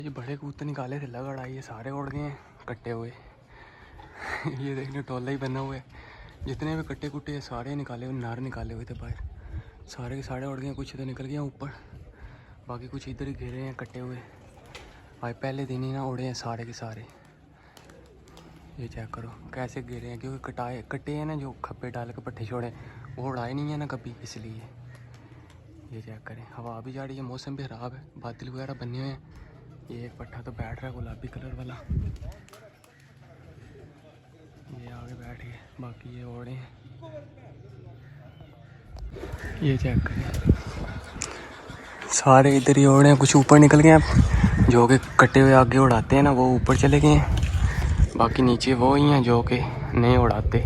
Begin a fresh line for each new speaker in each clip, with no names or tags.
ये बड़े कबूतर निकाले थे, लगड़ आई है, सारे उड़ गए हैं कट्टे हुए। ये देखने टोला ही बना हुआ है, जितने भी कट्टे कुट्टे हैं सारे निकाले हुए, नार निकाले हुए थे बाहर, सारे के सारे उड़ गए। कुछ तो निकल गए ऊपर, बाकी कुछ इधर ही गिरे हैं कट्टे हुए। आज पहले दिन ही ना उड़े हैं सारे के सारे। ये चेक करो कैसे गिरे हैं, क्योंकि कट्टे हैं ना जो खप्पे डाल के पट्टे छोड़े, वो उड़ाए नहीं है ना कभी, इसलिए। ये चेक करें, हवा भी जा रही है, मौसम भी ख़राब है, बादल वगैरह बने हुए हैं। ये एक पट्ठा तो बैठ रहा है गुलाबी कलर वाला, ये आगे बैठ गए, बाकी ये ओढ़े हैं। ये चेक करें सारे इधर ही ओढ़े हैं, कुछ ऊपर निकल गए हैं, जो कि कट्टे हुए आगे उड़ाते हैं ना वो ऊपर चले गए हैं, बाकी नीचे वो ही हैं जो कि नहीं उड़ाते।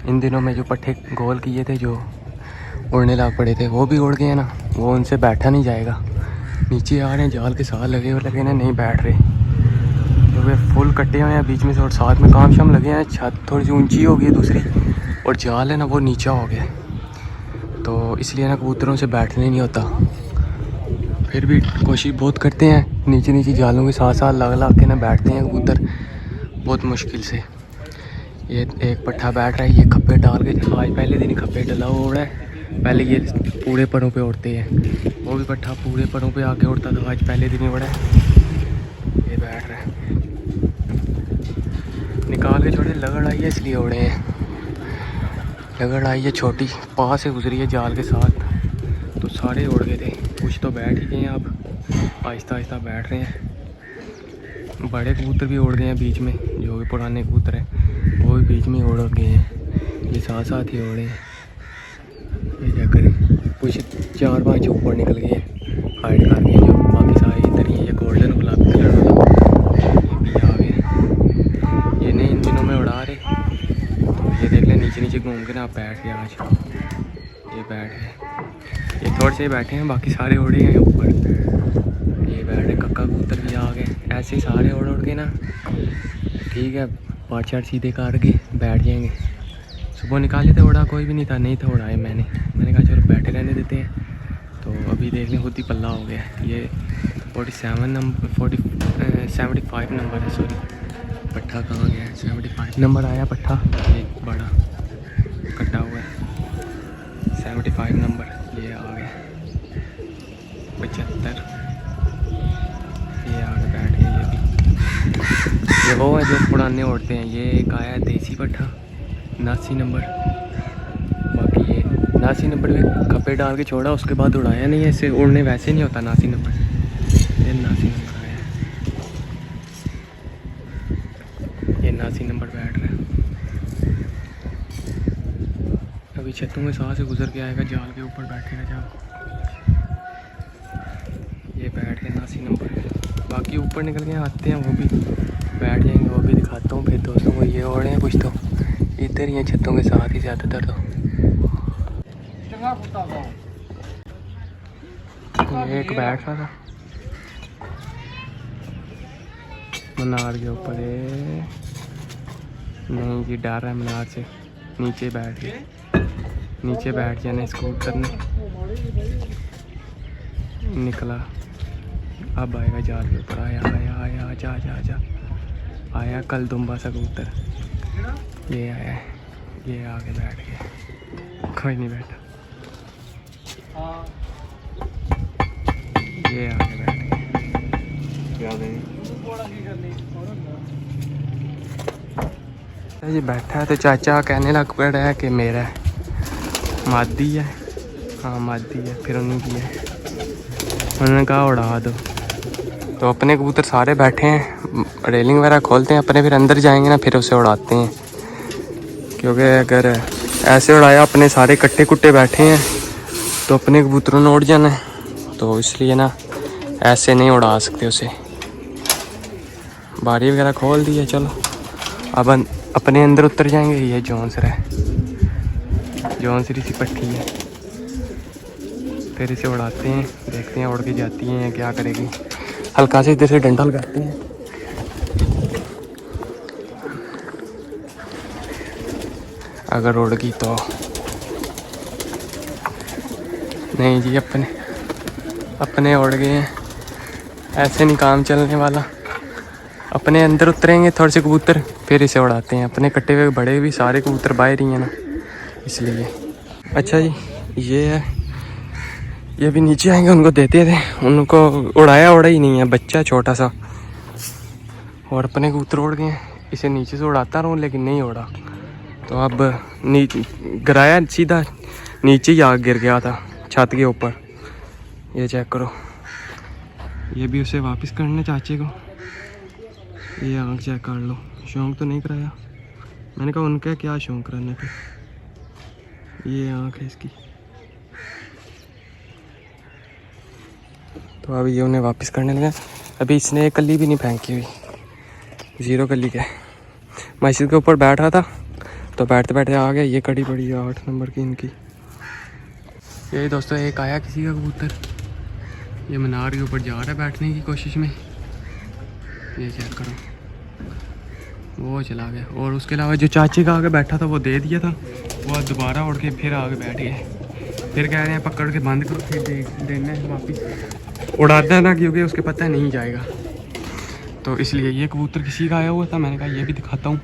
इन दिनों में जो पट्ठे गोल किए थे जो उड़ने लग पड़े थे वो भी उड़ गए हैं ना, वो उनसे बैठा नहीं जाएगा। नीचे आ रहे हैं जाल के साथ लगे ना, नहीं बैठ रहे क्योंकि फुल कट्टे हुए हैं बीच में से, और साथ में काम शाम लगे हैं। छत थोड़ी सी ऊंची हो गई है दूसरी, और जाल है ना वो नीचा हो गया, तो इसलिए ना कबूतरों से बैठने नहीं होता। फिर भी कोशिश बहुत करते हैं, नीचे नीचे जालों के साथ साथ लग के ना बैठते हैं कबूतर, बहुत मुश्किल से। ये एक पट्ठा बैठ रहा है, ये खप्पे डाल के, आज पहले दिन ही खप्पे डला हुआ उड़ा है। पहले ये पूरे परों पे उड़ते हैं, वो भी पट्ठा पूरे परों पे आके उड़ता था, आज पहले दिन ही उड़ा है। ये बैठ रहा है, निकाल के छोटे, लगड़ आई है इसलिए उड़े हैं। लगड़ आई है छोटी, पास से गुजरी है जाल के साथ, तो सारे उड़ गए थे। कुछ तो बैठ ही गए हैं, अब आहिस्ता आहिस्ता बैठ रहे हैं। बड़े कबूतर भी उड़ गए हैं बीच में, जो भी पुराने कबूतर हैं वो भी बीच में उड़ गए हैं, ये साथ साथ ही उड़े हैं। ये क्या करें, कुछ 4-5 ऊपर निकल गए हैं, हाइड कर गए, जो बाकी सारे इधर ही। ये गोल्डन गुलाबी कलर वाला ये भी आ गए, ये नहीं इन दिनों में उड़ा रहे, तो ये देख लें नीचे नीचे घूम के ना बैठ गया आज। ये बैठ गए, ये थोड़े से बैठे हैं, बाकी सारे उड़े हैं ऊपर। ये बैठ है, कक्का कबूतर भी आ गए, ऐसे ही सारे उड़ के ना, ठीक है 5-4 सीधे कर के बैठ जाएंगे। सुबह निकाले थे, उड़ा कोई भी नहीं था, नहीं था उड़ाए, मैंने कहा चलो बैठे रहने देते हैं। तो अभी देख लें खुद ही पल्ला हो गया। ये 75 नंबर है, सॉरी पट्ठा कहाँ गया है, 75 नंबर आया पट्ठा, ये बड़ा कटा हुआ है 75 नंबर। ये आ गया 75, ये आगे बैठ गया। ये भी ये वो है जो पुराने उड़ते हैं। ये एक आया देसी पट्ठा 79 नंबर, बाकी ये 79 नंबर में खप्पे डाल के छोड़ा, उसके बाद उड़ाया नहीं है, इससे उड़ने वैसे नहीं होता 79 नंबर। ये 79 नंबर आया, ये 79 नंबर बैठ रहा है। अभी छतों के साथ से गुजर के आएगा, जाल के ऊपर बैठेगा जाल। ये बैठ गया 79 नंबर, बाकी ऊपर निकल के आते हैं, वो भी बैठ जाएंगे, वो भी दिखाता हूँ फिर दोस्तों को। ये उड़े हैं कुछ तो इधर ही हैं छतों के साथ ही ज़्यादातर, तो एक बैठ रहा था मनार के ऊपर, नहीं जी डर है मनार से, नीचे बैठ गए, नीचे बैठ जाना इसको उतरने निकला। अब आएगा जाल के ऊपर, आया आया आया, आजा आजा आजा, आया कल दुम्बा सा कबूतर, ये आया है, ये आगे बैठ गया, कोई नहीं बैठा, ये आगे बैठ गया। ये बैठा है तो चाचा कहने लग पड़ा है कि मेरा है, मादी है, हाँ मादी है, फिर उन्हीं की है, उन्होंने कहा उड़ा दो। तो अपने कबूतर सारे बैठे हैं, रेलिंग वगैरह खोलते हैं अपने, फिर अंदर जाएंगे ना फिर उसे उड़ाते हैं, क्योंकि अगर ऐसे उड़ाया, अपने सारे कट्टे कुट्टे बैठे हैं तो अपने कबूतरों ने उड़ जाना है, तो इसलिए ना ऐसे नहीं उड़ा सकते उसे। बारी वगैरह खोल दी है, चलो अब अपने अंदर उतर जाएंगे। ये जौनसर है, जौनसरी सी पट्टी है, फिर इसे उड़ाते हैं, देखते हैं उड़ के जाती हैं क्या करेगी। हल्का से इधर से डंडा लगाते हैं, अगर उड़ गई तो नहीं जी, अपने उड़ गए हैं, ऐसे नहीं काम चलने वाला। अपने अंदर उतरेंगे थोड़े से कबूतर, फिर इसे उड़ाते हैं। अपने कट्टे हुए बड़े भी सारे कबूतर बाहर ही हैं ना, इसलिए। अच्छा जी, ये है, ये भी नीचे आएंगे, उनको देते थे। उनको उड़ा ही नहीं है, बच्चा छोटा सा। और अपने कबूतर उड़ गए हैं। इसे नीचे से उड़ाता रहूँ लेकिन नहीं उड़ा, तो अब नीचे गिराया, सीधा नीचे ही आग गिर गया था छत के ऊपर। ये चेक करो, ये भी उसे वापस करने चाचे को। ये आँख चेक कर लो, शौक तो नहीं कराया। मैंने कहा उनका क्या शौक कराने पे। ये आँख है इसकी। तो अब ये उन्हें वापस करने लगा। अभी इसने एक कली भी नहीं फेंकी हुई, 0 कली के। मस्जिद के ऊपर बैठ रहा था तो बैठते बैठते आ गया। ये कड़ी पड़ी है 8 नंबर की इनकी। यही दोस्तों, एक आया किसी का कबूतर, ये मीनार के ऊपर जा रहा है बैठने की कोशिश में। ये चेक करो, वो चला गया। और उसके अलावा जो चाची का आगे बैठा था वो दे दिया था, वो दोबारा उड़ के फिर आगे बैठ गए। फिर कह रहे हैं पकड़ के बंद करो, फिर देना है वापस। उड़ाता है ना, क्योंकि उसके पता नहीं जाएगा, तो इसलिए। ये कबूतर किसी का आया हुआ था, मैंने कहा ये भी दिखाता हूँ।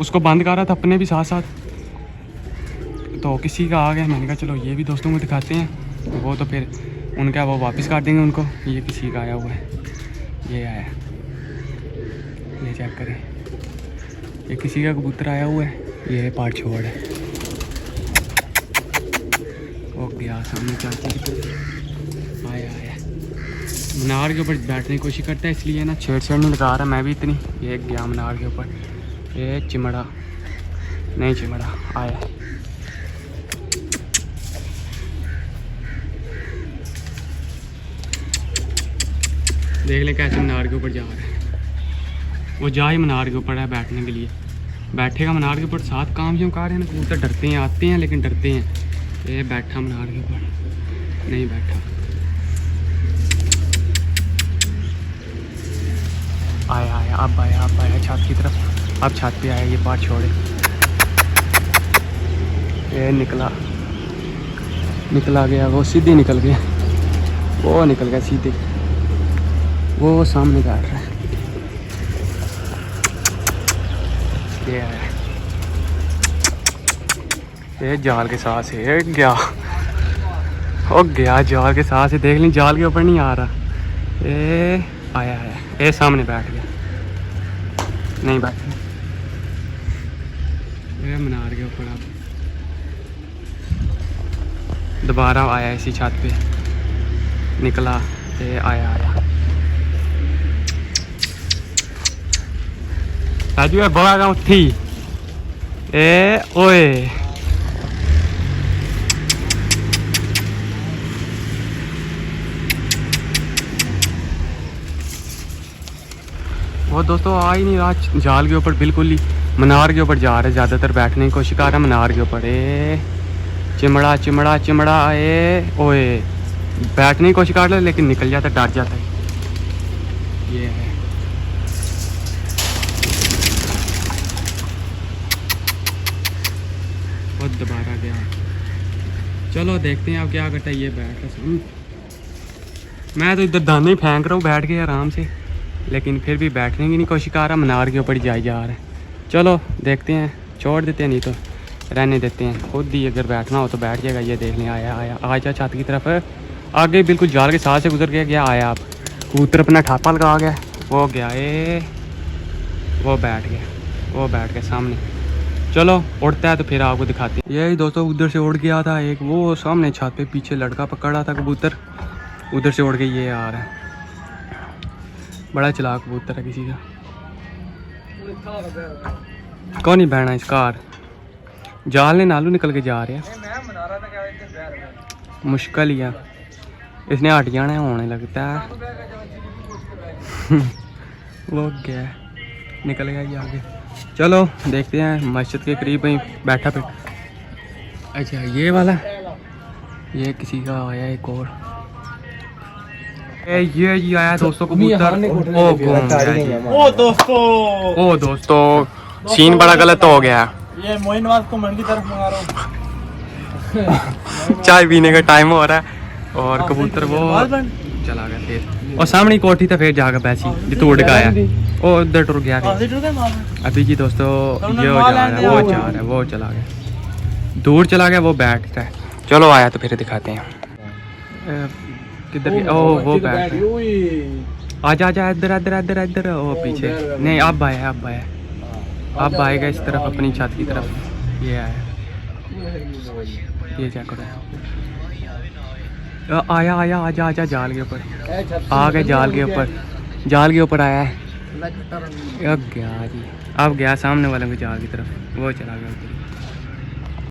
उसको बंद कर रहा था अपने भी साथ साथ, तो किसी का आ गया। मैंने कहा चलो ये भी दोस्तों को दिखाते हैं। वो तो फिर उनका वो वापस कर देंगे उनको। ये किसी का आया हुआ है, ये आया, ये चेक करें, ये किसी का कबूतर आया हुआ है। ये पार्ट छोड़ है, वो गया सामने चाची की तरफ। आया मीनार के ऊपर बैठने की कोशिश करता है, इसलिए ना छेड़ नहीं लगा रहा मैं भी इतनी। ये गया मीनार के ऊपर, ये चिमड़ा नहीं, चिमड़ा आया। देख ले कैसे मीनार के ऊपर जा रहा है। वो जा ही मीनार के ऊपर है बैठने के लिए। बैठेगा मीनार के ऊपर, साथ काम क्यों कर रहे हैं। कबूतर डरते हैं, आते हैं लेकिन डरते हैं। ये बैठा मीनार के ऊपर, नहीं बैठा। आया, अब आया छत की तरफ। अब छत पे आया, ये पार छोड़े। ये निकला गया, वो सीधे निकल गया। वो निकल गया सीधे, वो सामने बैठ रहा है। ये है, ये जाल के साथ से गया। ओ गया जाल के साथ से, देख ली जाल के ऊपर नहीं आ रहा। ये आया है, ये सामने बैठ गया, नहीं बैठा। ये मीनार के ऊपर अब दोबारा आया इसी छत पे, निकला। ये आया राजू है बड़ा उठी। ए ओए, वो दोस्तों आ ही नहीं रहा जाल के ऊपर, बिल्कुल ही मीनार के ऊपर जा रहा है। ज़्यादातर बैठने की कोशिश कर रहा है मीनार के ऊपर। ए चिमड़ा ए ओए, बैठने की कोशिश कर रहा है लेकिन निकल जाता, डर जाता है। ये है, बहुत दोबारा गया। चलो देखते हैं अब क्या करता है। ये बैठ रहा, मैं तो इधर दाने ही फेंक रहा हूँ बैठ के आराम से, लेकिन फिर भी बैठने की नहीं कोशिश कर रहा। मीनार के ऊपर जा रहा है। चलो देखते हैं, छोड़ देते हैं, नहीं तो रहने देते हैं। खुद ही अगर बैठना हो तो बैठ जाएगा। ये देख लें, आया आजा छत की तरफ आगे, बिल्कुल जाल के साथ से गुजर गया। आया आप कबूतर अपना ठापा लगा गया, वो गया। वो बैठ गया सामने। चलो उड़ता है तो फिर आपको दिखाते हैं। यही दोस्तों उधर से उड़ गया था एक, वो सामने छत पे पीछे लड़का पकड़ा था कबूतर, उधर से उड़ के ये आ रहा है। बड़ा चलाक कबूतर है किसी का। कौन ही बहना इस कार, जाल ने नालू निकल के जा रहे हैं। मुश्किल ही है, इसने हट जाना होने लगता है। वो गया, निकल गया ये आगे। चलो देखते हैं, मस्जिद के करीब ही बैठा पे। अच्छा ये वाला, ये किसी का आया एक और। ये आया दोस्तों कबूतर। ओ दोस्तों सीन बड़ा गलत हो गया।
ये मोइनवाज को मंडी तरफ मंगा रहा हूँ।
चाय पीने का टाइम हो रहा है और कबूतर वो चला गया फिर। और सामने कोठी तो फिर जाकर बैसी जितू उड़ गया वो उधर टुर गया फिर। अभी जी दोस्तों ये हो जा रहा है, वो जा रहा है, वो चला गया, दूर चला गया, वो बैठता है। चलो आया तो फिर दिखाते हैं किधर गया? ओ वो बैठ आजा आजा इधर इधर इधर इधर। ओ पीछे नहीं, अब आया अब आया, अब आएगा इस तरफ अपनी छत की तरफ। ये आया, ये चेक करो, आया आया आजा आजा जाल के ऊपर आ गए, जाल के ऊपर, जाल के ऊपर आया है। अब गया जी, अब गया सामने वाले के जाल की तरफ, वो चला गया।